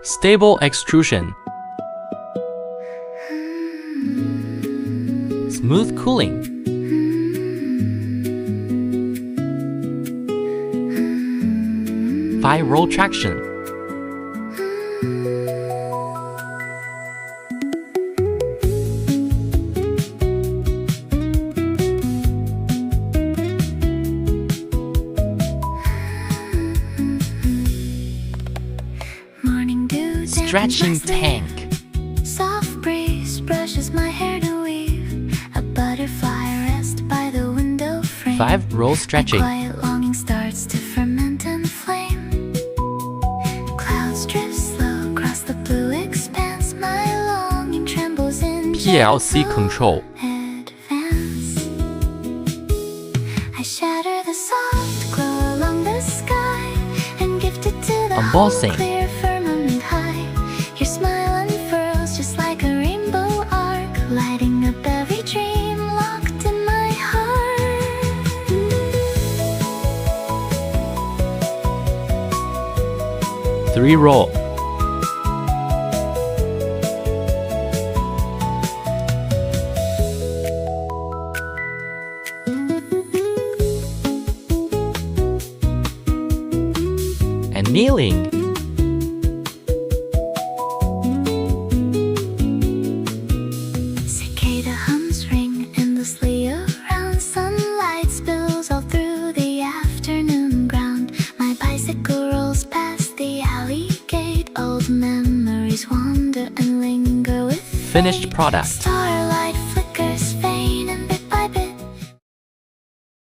Stable extrusion. Smooth cooling. Five-roll traction. Stretching tank. Soft breeze brushes my hair to weave. A butterfly rests by the window frame. Five-roll stretching. My quiet longing starts to ferment and flame. Clouds drift slow across the blue expanse. My longing trembles in PLC gentle control. advance. I shatter the soft glow along the sky and gift it to the Embossing. clear firmament high. Your smile unfurls just like a rainbow arc, lighting up every dream locked in my heart. 3-roll. Annealing. Cicada hums ring endlessly around. Sunlight spills all through the afternoon ground. My bicycle rolls past the alley gate. Old memories wander and linger with Finished product.